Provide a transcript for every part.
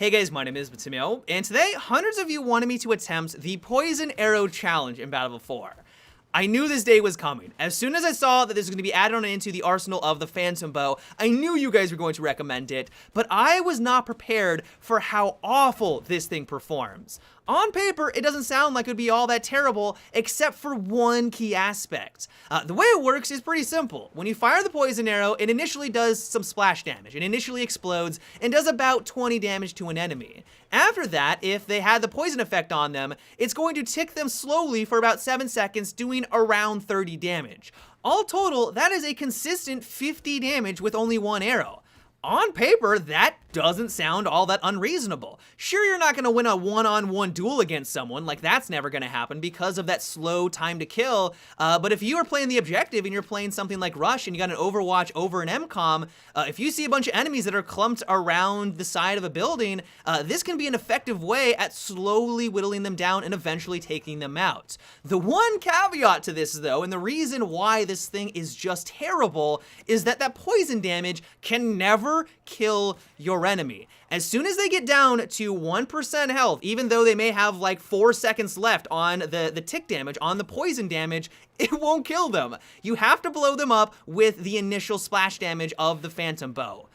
Hey guys, my name is Matimio, and today hundreds of you wanted me to attempt the Poison Arrow Challenge in Battlefield 4. I knew this day was coming. As soon as I saw that this was going to be added on into the arsenal of the Phantom Bow, I knew you guys were going to recommend it, but I was not prepared for how awful this thing performs. On paper, it doesn't sound like it would be all that terrible, except for one key aspect. The way it works is pretty simple. When you fire the poison arrow, it initially does some splash damage. It initially explodes and does about 20 damage to an enemy. After that, if they had the poison effect on them, it's going to tick them slowly for about 7 seconds, doing around 30 damage. All total, that is a consistent 50 damage with only one arrow. On paper, that doesn't sound all that unreasonable. Sure, you're not going to win a one-on-one duel against someone, like that's never going to happen because of that slow time to kill, but if you are playing the objective and you're playing something like Rush and you got an Overwatch over an MCOM, if you see a bunch of enemies that are clumped around the side of a building, this can be an effective way at slowly whittling them down and eventually taking them out. The one caveat to this though, and the reason why this thing is just terrible, is that poison damage can never kill your enemy. As soon as they get down to 1% health, even though they may have like 4 seconds left on the tick damage, on the poison damage, it won't kill them. You have to blow them up with the initial splash damage of the Phantom Bow.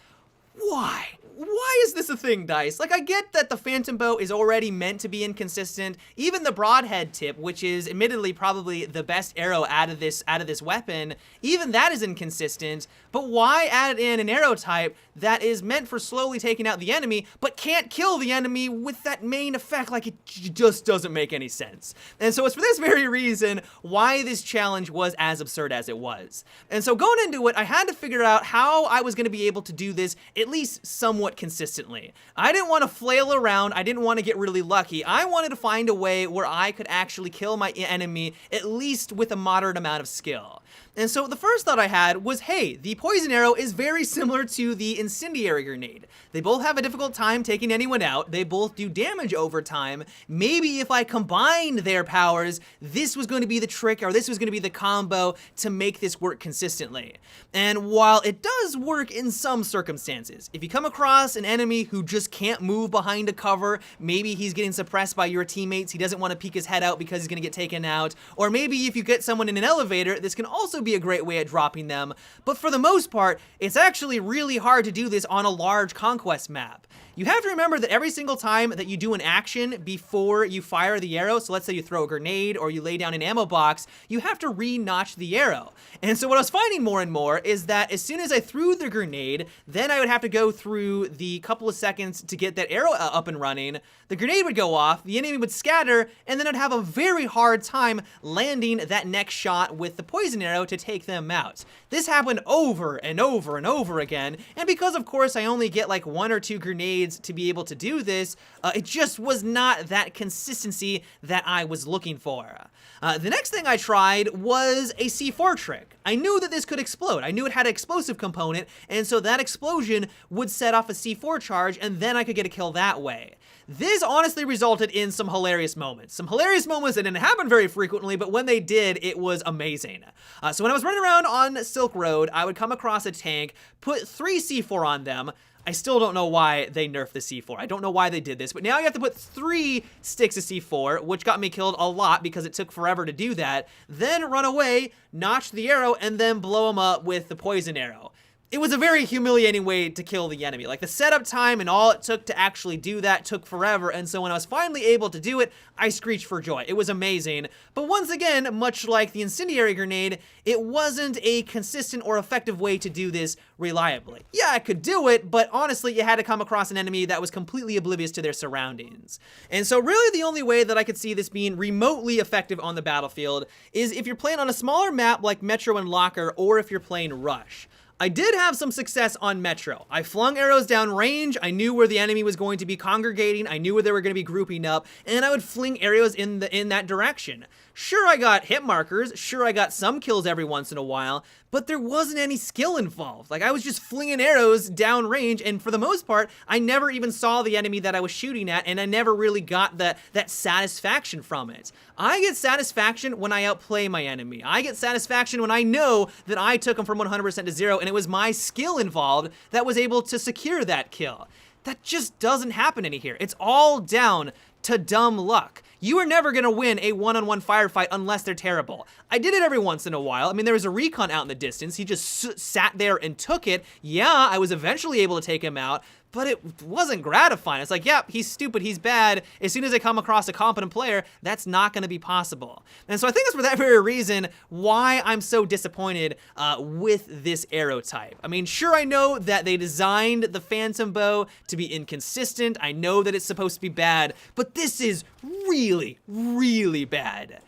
Why? Why is this a thing, DICE? Like, I get that the Phantom Bow is already meant to be inconsistent. Even the broadhead tip, which is admittedly probably the best arrow out of this weapon, even that is inconsistent. But why add in an arrow type that is meant for slowly taking out the enemy, but can't kill the enemy with that main effect? Like, it just doesn't make any sense. And so it's for this very reason why this challenge was as absurd as it was. And so going into it, I had to figure out how I was going to be able to do this at least somewhat consistently. I didn't want to flail around. I didn't want to get really lucky. I wanted to find a way where I could actually kill my enemy, at least with a moderate amount of skill. And so the first thought I had was, hey, the poison arrow is very similar to the incendiary grenade. They both have a difficult time taking anyone out. They both do damage over time. Maybe if I combined their powers, this was going to be the trick, or this was going to be the combo to make this work consistently. And while it does work in some circumstances, if you come across an enemy who just can't move behind a cover, maybe he's getting suppressed by your teammates, he doesn't want to peek his head out because he's going to get taken out, or maybe if you get someone in an elevator, this can also be a great way at dropping them. But for the most part, it's actually really hard to do this on a large conquest map. You have to remember that every single time that you do an action before you fire the arrow, so let's say you throw a grenade or you lay down an ammo box, you have to re-notch the arrow. And so what I was finding more and more is that as soon as I threw the grenade, then I would have to go through the couple of seconds to get that arrow up and running. The grenade would go off, the enemy would scatter, and then I'd have a very hard time landing that next shot with the poison arrow to take them out. This happened over and over and over again, and because of course I only get like 1 or 2 grenades to be able to do this, it just was not that consistency that I was looking for. The next thing I tried was a C4 trick. I knew that this could explode. I knew it had an explosive component, and so that explosion would set off a C4 charge, and then I could get a kill that way. This honestly resulted in some hilarious moments. Some hilarious moments that didn't happen very frequently, but when they did, it was amazing. So when I was running around on Silk Road, I would come across a tank, put 3 C4 on them. I still don't know why they nerfed the C4. I don't know why they did this, but now you have to put 3 sticks of C4, which got me killed a lot because it took forever to do that, then run away, notch the arrow, and then blow them up with the poison arrow. It was a very humiliating way to kill the enemy. Like, the setup time and all it took to actually do that took forever, and so when I was finally able to do it, I screeched for joy. It was amazing. But once again, much like the incendiary grenade, it wasn't a consistent or effective way to do this reliably. Yeah, I could do it, but honestly, you had to come across an enemy that was completely oblivious to their surroundings. And so really the only way that I could see this being remotely effective on the battlefield is if you're playing on a smaller map like Metro and Locker, or if you're playing Rush. I did have some success on Metro. I flung arrows down range, I knew where the enemy was going to be congregating, I knew where they were going to be grouping up, and I would fling arrows in that direction. Sure, I got hit markers, sure, I got some kills every once in a while, but there wasn't any skill involved. Like, I was just flinging arrows down range, and for the most part, I never even saw the enemy that I was shooting at, and I never really got that satisfaction from it. I get satisfaction when I outplay my enemy. I get satisfaction when I know that I took him from 100% to 0, and it was my skill involved that was able to secure that kill. That just doesn't happen in here. It's all down to dumb luck. You are never gonna win a one-on-one firefight unless they're terrible. I did it every once in a while. I mean, there was a recon out in the distance. He just sat there and took it. Yeah, I was eventually able to take him out, but it wasn't gratifying. It's like, yep, he's stupid, he's bad. As soon as I come across a competent player, that's not gonna be possible. And so I think that's for that very reason why I'm so disappointed with this arrow type. I mean, sure, I know that they designed the Phantom Bow to be inconsistent. I know that it's supposed to be bad, but this is really, really bad.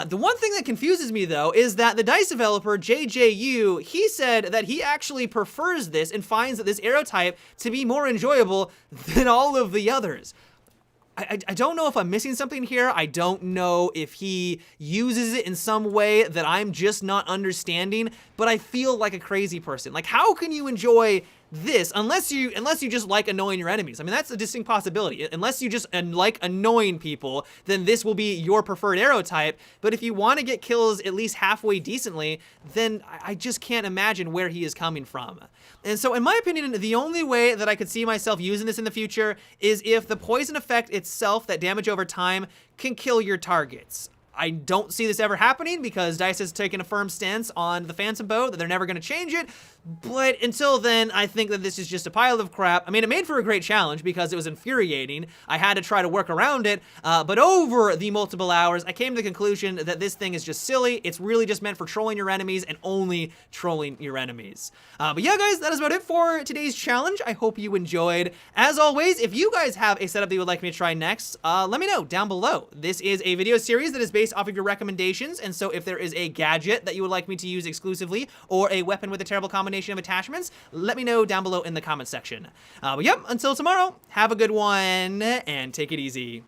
The one thing that confuses me, though, is that the DICE developer, JJU, he said that he actually prefers this and finds that this arrow type to be more enjoyable than all of the others. I don't know if I'm missing something here. I don't know if he uses it in some way that I'm just not understanding, but I feel like a crazy person. Like, how can you enjoy this unless you just like annoying your enemies? I mean, that's a distinct possibility. Unless you just like annoying people, then this will be your preferred arrow type. But if you want to get kills at least halfway decently, then I just can't imagine where he is coming from. And so in my opinion, the only way that I could see myself using this in the future is if the poison effect itself, that damage over time, can kill your targets. I don't see this ever happening because DICE has taken a firm stance on the Phantom Bow that they're never going to change it. But until then, I think that this is just a pile of crap. I mean, it made for a great challenge because it was infuriating. I had to try to work around it. But over the multiple hours, I came to the conclusion that this thing is just silly. It's really just meant for trolling your enemies and only trolling your enemies. But yeah, guys, that is about it for today's challenge. I hope you enjoyed. As always, if you guys have a setup that you would like me to try next, let me know down below. This is a video series that is based off of your recommendations, and so if there is a gadget that you would like me to use exclusively or a weapon with a terrible combination of attachments, let me know down below in the comment section. But yep, until tomorrow, have a good one and take it easy.